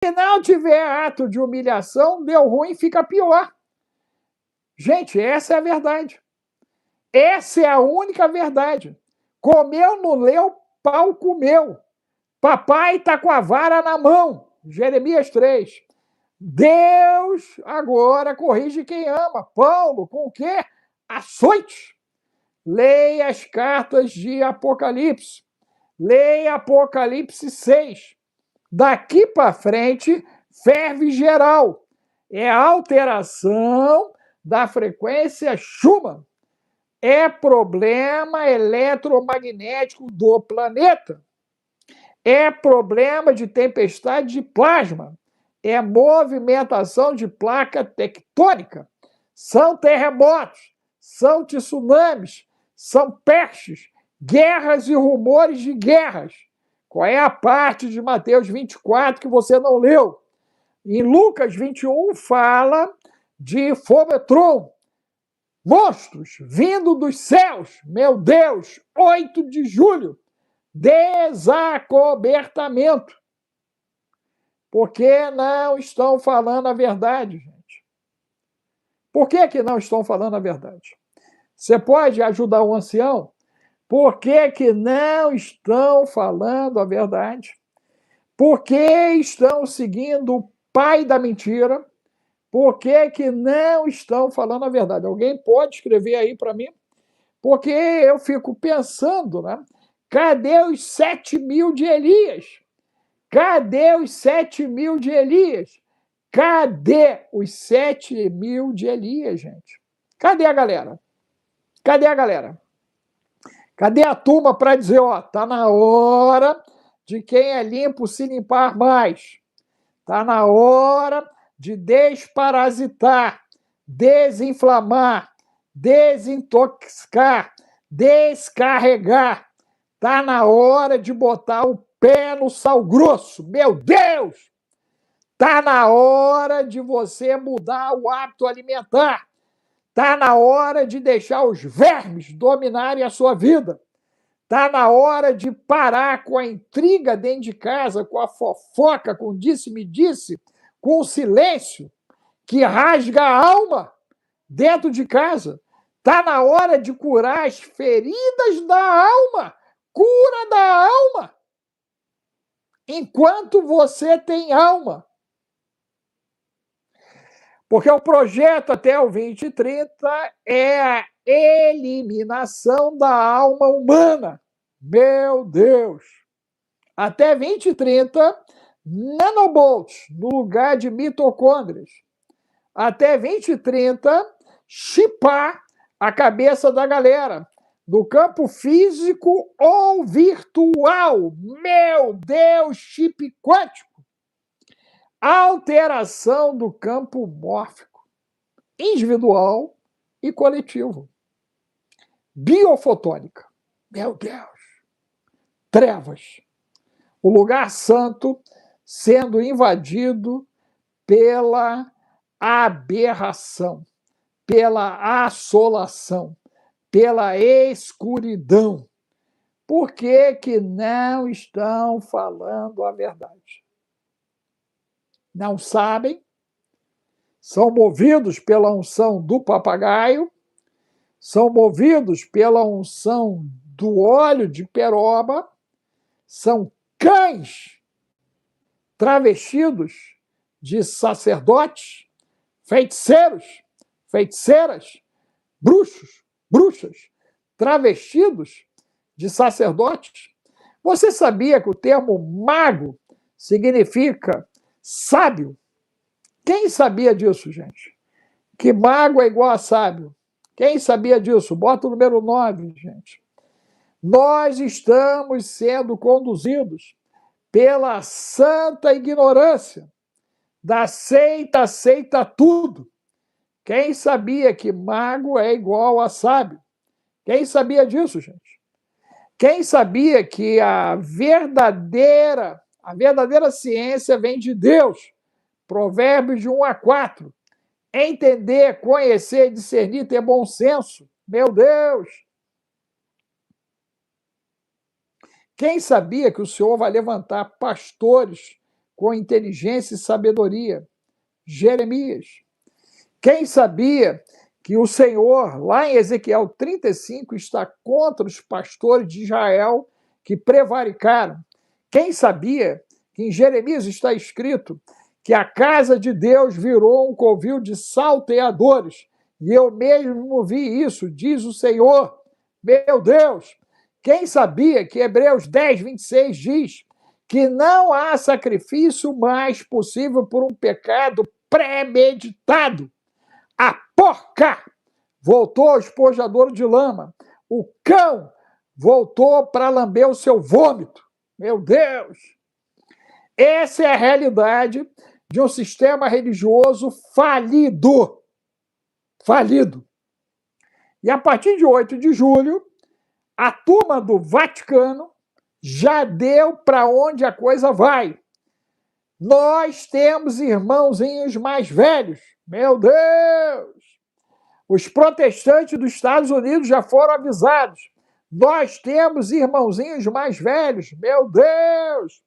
Se não tiver ato de humilhação, deu ruim, fica pior. Gente, essa é a verdade. Essa é a única verdade. Comeu, não leu, pau comeu. Papai está com a vara na mão. Jeremias 3. Deus agora corrige quem ama. Paulo, com o quê? Açoite. Leia as cartas de Apocalipse. Leia Apocalipse 6. Daqui para frente, ferve geral. É a alteração da frequência Schumann. É problema eletromagnético do planeta. É problema de tempestade de plasma. É movimentação de placa tectônica. São terremotos, são tsunamis, são pestes, guerras e rumores de guerras. Qual é a parte de Mateus 24 que você não leu? Em Lucas 21 fala de Fometron, monstros vindo dos céus. Meu Deus, 8 de julho, desacobertamento. Porque não estão falando a verdade, gente. Por que não estão falando a verdade? Você pode ajudar o ancião? Por que não estão falando a verdade? Por que estão seguindo o pai da mentira? Por que não estão falando a verdade? Alguém pode escrever aí para mim? Porque eu fico pensando, né? Cadê os 7.000 de Elias? Cadê os 7.000 de Elias? Cadê os 7.000 de Elias, gente? Cadê a galera? Cadê a galera? Cadê a turma para dizer, ó, tá na hora de quem é limpo se limpar mais. Tá na hora de desparasitar, desinflamar, desintoxicar, descarregar. Tá na hora de botar o pé no sal grosso. Meu Deus! Tá na hora de você mudar o hábito alimentar. Tá na hora de deixar os vermes dominarem a sua vida. Tá na hora de parar com a intriga dentro de casa, com a fofoca, com disse-me-disse, com o silêncio que rasga a alma dentro de casa. Tá na hora de curar as feridas da alma. Cura da alma. Enquanto você tem alma. Porque o projeto até o 2030 é a eliminação da alma humana. Meu Deus! Até 2030, nanobolts no lugar de mitocôndrias. Até 2030, chipar a cabeça da galera, do campo físico ou virtual. Meu Deus, chip quântico. Alteração do campo mórfico, individual e coletivo. Biofotônica. Meu Deus. Trevas. O lugar santo sendo invadido pela aberração, pela assolação, pela escuridão. Por que não estão falando a verdade? Não sabem, são movidos pela unção do papagaio, são movidos pela unção do óleo de peroba, são cães travestidos de sacerdotes, feiticeiros, feiticeiras, bruxos, bruxas, travestidos de sacerdotes. Você sabia que o termo mago significa sábio? Quem sabia disso, gente? Que mago é igual a sábio? Quem sabia disso? Bota o número 9, gente. Nós estamos sendo conduzidos pela santa ignorância da seita, aceita tudo. Quem sabia que mago é igual a sábio? Quem sabia disso, gente? Quem sabia que a verdadeira ciência vem de Deus? Provérbios de 1 a 4. Entender, conhecer, discernir, ter bom senso. Meu Deus! Quem sabia que o Senhor vai levantar pastores com inteligência e sabedoria. Jeremias. Quem sabia que o Senhor, lá em Ezequiel 35, está contra os pastores de Israel que prevaricaram? Quem sabia que em Jeremias está escrito que a casa de Deus virou um covil de salteadores? E eu mesmo vi isso, diz o Senhor. Meu Deus! Quem sabia que Hebreus 10, 26 diz que não há sacrifício mais possível por um pecado premeditado? A porca voltou ao espojadouro de lama. O cão voltou para lamber o seu vômito. Meu Deus! Essa é a realidade de um sistema religioso falido. Falido. E a partir de 8 de julho, a turma do Vaticano já deu para onde a coisa vai. Nós temos irmãozinhos mais velhos. Meu Deus! Os protestantes dos Estados Unidos já foram avisados. Nós temos irmãozinhos mais velhos. Meu Deus!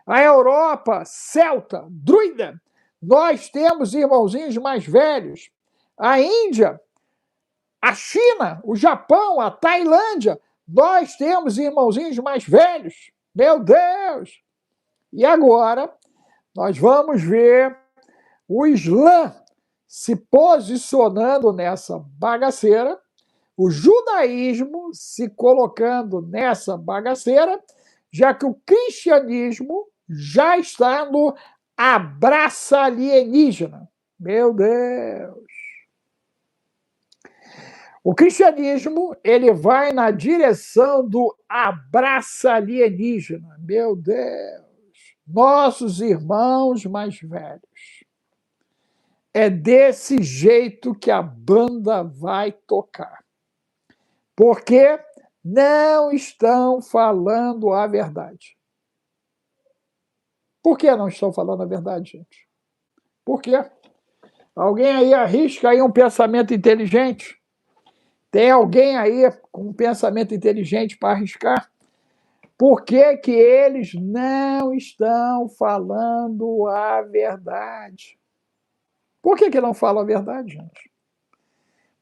A Europa, celta, druida, nós temos irmãozinhos mais velhos. A Índia, a China, o Japão, a Tailândia, nós temos irmãozinhos mais velhos. Meu Deus! E agora, nós vamos ver o Islã se posicionando nessa bagaceira, o judaísmo se colocando nessa bagaceira, já que o cristianismo já está no abraça alienígena. Meu Deus! O cristianismo, ele vai na direção do abraça alienígena. Meu Deus! Nossos irmãos mais velhos. É desse jeito que a banda vai tocar. Porque não estão falando a verdade. Por que não estão falando a verdade, gente? Por quê? Alguém aí arrisca aí um pensamento inteligente? Tem alguém aí com um pensamento inteligente para arriscar? Por que que eles não estão falando a verdade? Por que que não falam a verdade, gente?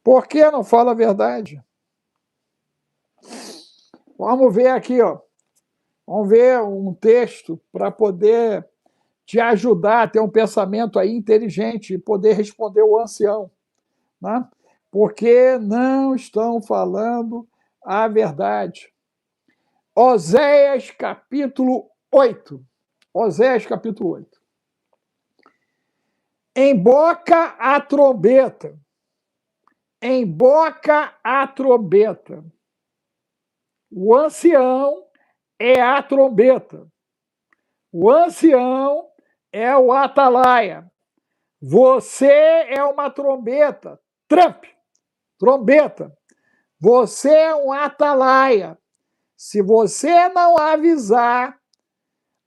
Por que não falam a verdade? Vamos ver aqui, ó. Vamos ver um texto para poder te ajudar a ter um pensamento aí inteligente e poder responder o ancião, né? Porque não estão falando a verdade. Oséias capítulo 8. Oséias capítulo 8. Emboca a trombeta. Emboca a trombeta. O ancião é a trombeta. O ancião é o atalaia. Você é uma trombeta. Trump, trombeta. Você é um atalaia. Se você não avisar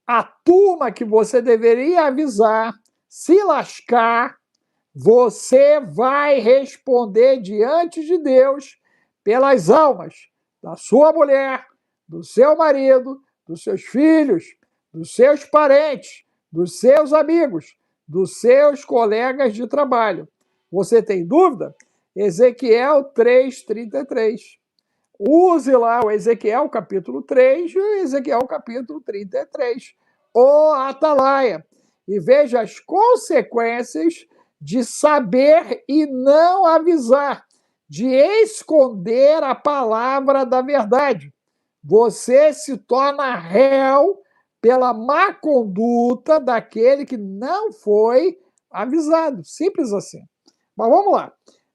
a turma que você deveria avisar, se lascar, você vai responder diante de Deus pelas almas da sua mulher, do seu marido, dos seus filhos, dos seus parentes, dos seus amigos, dos seus colegas de trabalho. Você tem dúvida? Ezequiel 3:33. Use lá o Ezequiel capítulo 3 e o Ezequiel capítulo 33. O atalaia. E veja as consequências de saber e não avisar, de esconder a palavra da verdade. Você se torna réu pela má conduta daquele que não foi avisado. Simples assim. Mas vamos lá.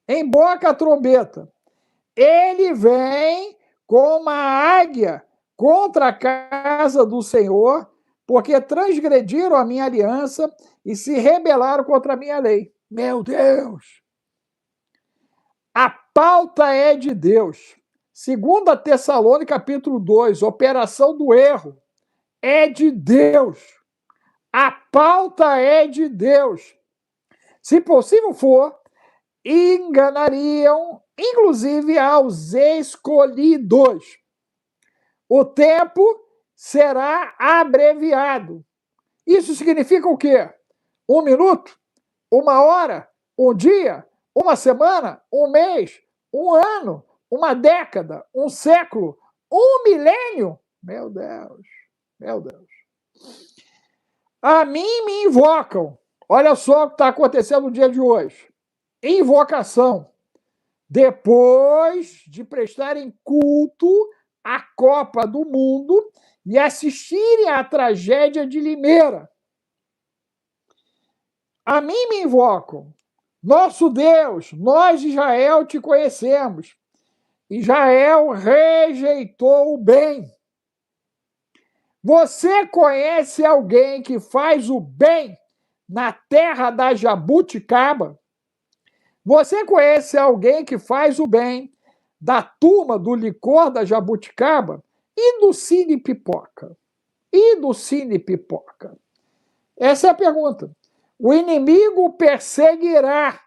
Emboca a trombeta. Ele vem como uma águia contra a casa do Senhor, porque transgrediram a minha aliança e se rebelaram contra a minha lei. Meu Deus! A pauta é de Deus. 2 Tessalônica, capítulo 2, operação do erro, é de Deus. A pauta é de Deus. Se possível for, enganariam, inclusive, aos escolhidos. O tempo será abreviado Isso significa o quê? 1 minuto? 1 hora? 1 dia? 1 semana? 1 mês? 1 ano? 1 década? 1 século? 1 milênio? Meu Deus, meu Deus. A mim me invocam. Olha só o que está acontecendo no dia de hoje. Invocação. Depois de prestarem culto à Copa do Mundo e assistirem à tragédia de Limeira. A mim me invocam. Nosso Deus, nós de Israel te conhecemos. Israel rejeitou o bem. Você conhece alguém que faz o bem na terra da jabuticaba? Você conhece alguém que faz o bem da turma do licor da jabuticaba e do Cine Pipoca? E do Cine Pipoca? Essa é a pergunta. O inimigo perseguirá.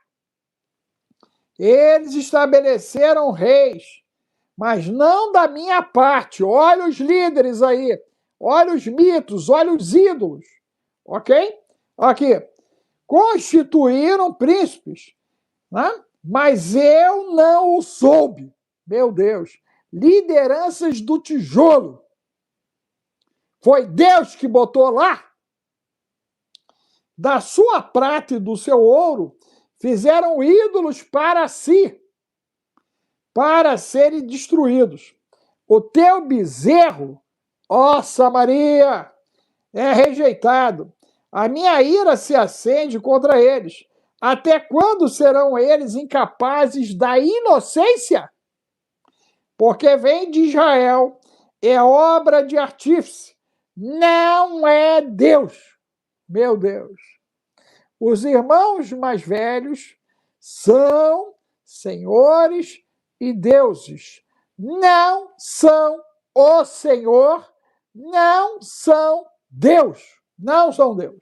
Eles estabeleceram reis, mas não da minha parte. Olha os líderes aí. Olha os mitos, olha os ídolos. Ok? Aqui. Constituíram príncipes, né? Mas eu não o soube. Meu Deus. Lideranças do tijolo. Foi Deus que botou lá. Da sua prata e do seu ouro, fizeram ídolos para si, para serem destruídos. O teu bezerro, ó Samaria, é rejeitado. A minha ira se acende contra eles. Até quando serão eles incapazes da inocência? Porque vem de Israel, é obra de artífice, não é Deus. Meu Deus. Os irmãos mais velhos são senhores e deuses. Não são o Senhor, não são Deus. Não são Deus.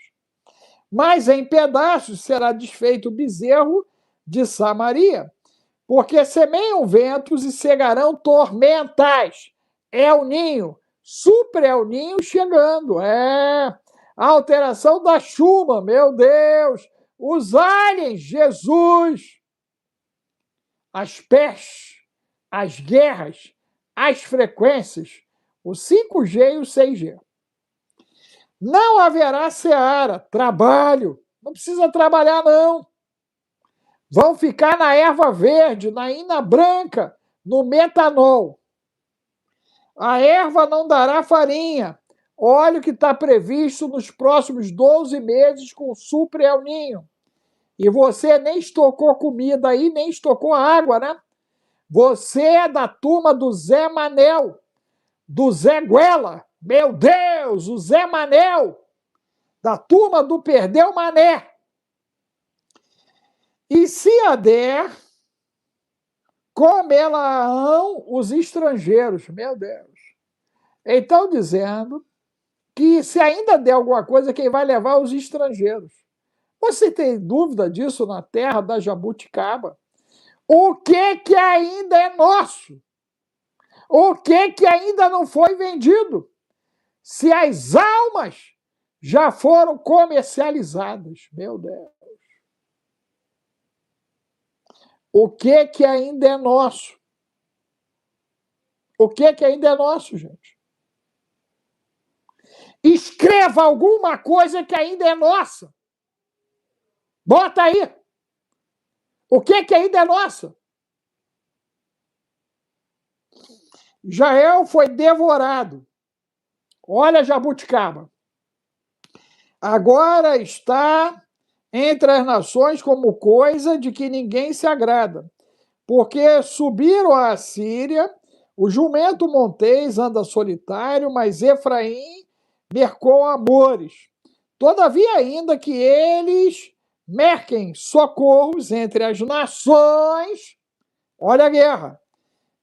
Mas em pedaços será desfeito o bezerro de Samaria, porque semeiam ventos e cegarão tormentas. É o ninho, super é o ninho chegando. A alteração da chuva, meu Deus. Os aliens, Jesus. As pestes, as guerras, as frequências, o 5G e o 6G. Não haverá seara, trabalho. Não precisa trabalhar, não. Vão ficar na erva verde, na ina branca, no metanol. A erva não dará farinha. Olha o que está previsto nos próximos 12 meses com o Super El Ninho. E você nem estocou comida aí, nem estocou água, né? Você é da turma do Zé Manel, do Zé Guela. Meu Deus, o Zé Manel, da turma do Perdeu Mané. E se a der, comerão os estrangeiros. Meu Deus. Então, dizendo que se ainda der alguma coisa, quem vai levar os estrangeiros. Você tem dúvida disso na terra da jabuticaba? O que ainda é nosso? O que ainda não foi vendido? Se as almas já foram comercializadas, meu Deus. O que ainda é nosso? O que ainda é nosso, gente? Escreva alguma coisa que ainda é nossa. Bota aí. O que ainda é nossa? Israel foi devorado. Olha a jabuticaba. Agora está entre as nações como coisa de que ninguém se agrada, porque subiram a Síria, o jumento montês anda solitário, mas Efraim mercou amores. Todavia, ainda que eles merquem socorros entre as nações, olha a guerra,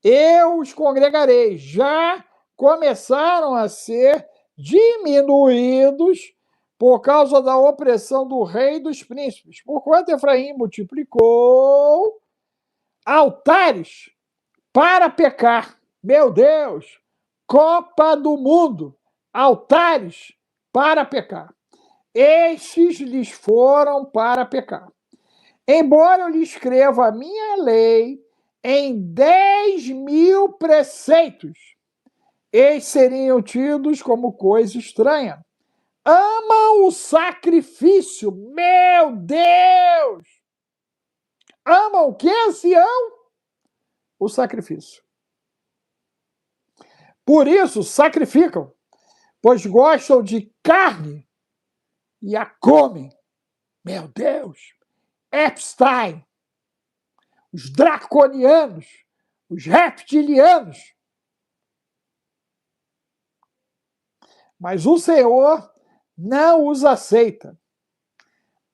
eu os congregarei. Já começaram a ser diminuídos por causa da opressão do rei e dos príncipes. Porquanto Efraim multiplicou altares para pecar. Meu Deus! Copa do Mundo! Altares para pecar. estes lhes foram para pecar. Embora eu lhe escreva a minha lei em 10.000 preceitos, eles seriam tidos como coisa estranha. Amam o sacrifício, meu Deus! Amam o que, Sião? O sacrifício. Por isso, sacrificam, pois gostam de carne e a comem. Meu Deus! Epstein, os draconianos, os reptilianos. Mas o Senhor não os aceita.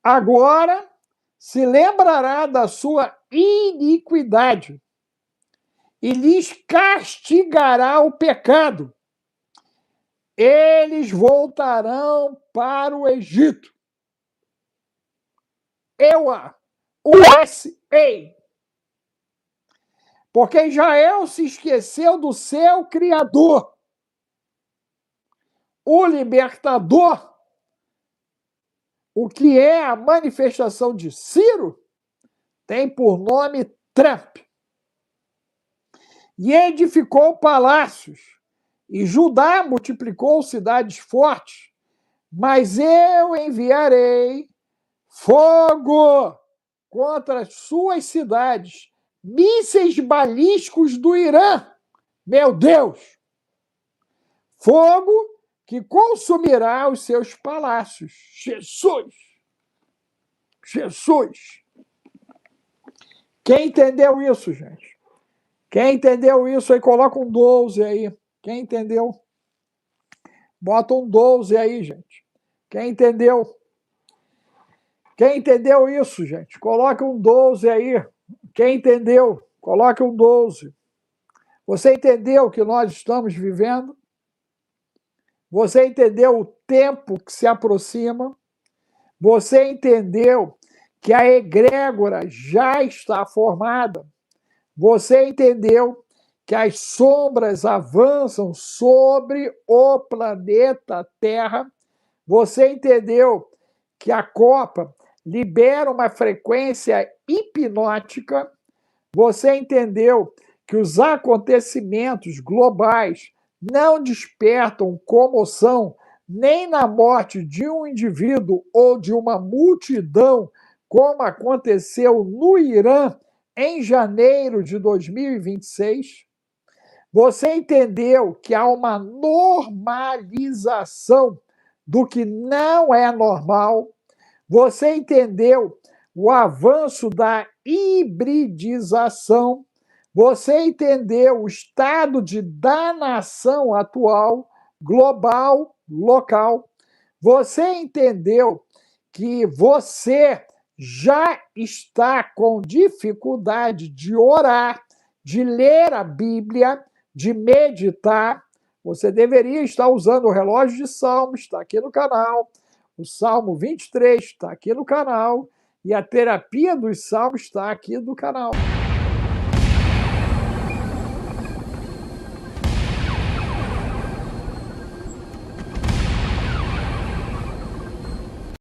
Agora se lembrará da sua iniquidade e lhes castigará o pecado. Eles voltarão para o Egito. EUA, USA. Porque Israel se esqueceu do seu Criador, o libertador. O que é a manifestação de Ciro tem por nome Trump. E edificou palácios, e Judá multiplicou cidades fortes, mas eu enviarei fogo contra as suas cidades, mísseis balísticos do Irã. Meu Deus! Fogo que consumirá os seus palácios. Jesus! Jesus! Quem entendeu isso, gente? Quem entendeu isso aí, coloca um 12 aí. Quem entendeu? Bota um 12 aí, gente. Quem entendeu? Quem entendeu isso, gente? Coloca um 12 aí. Quem entendeu? Coloca um 12. Você entendeu o que nós estamos vivendo? Você entendeu o tempo que se aproxima? Você entendeu que a egrégora já está formada? Você entendeu que as sombras avançam sobre o planeta Terra? Você entendeu que a Copa libera uma frequência hipnótica? Você entendeu que os acontecimentos globais não despertam comoção nem na morte de um indivíduo ou de uma multidão, como aconteceu no Irã em janeiro de 2026? Você entendeu que há uma normalização do que não é normal? Você entendeu o avanço da hibridização? Você entendeu o estado de danação atual, global, local? Você entendeu que você já está com dificuldade de orar, de ler a Bíblia, de meditar? Você deveria estar usando o relógio de Salmos, está aqui no canal. O Salmo 23 está aqui no canal. E a terapia dos Salmos está aqui no canal.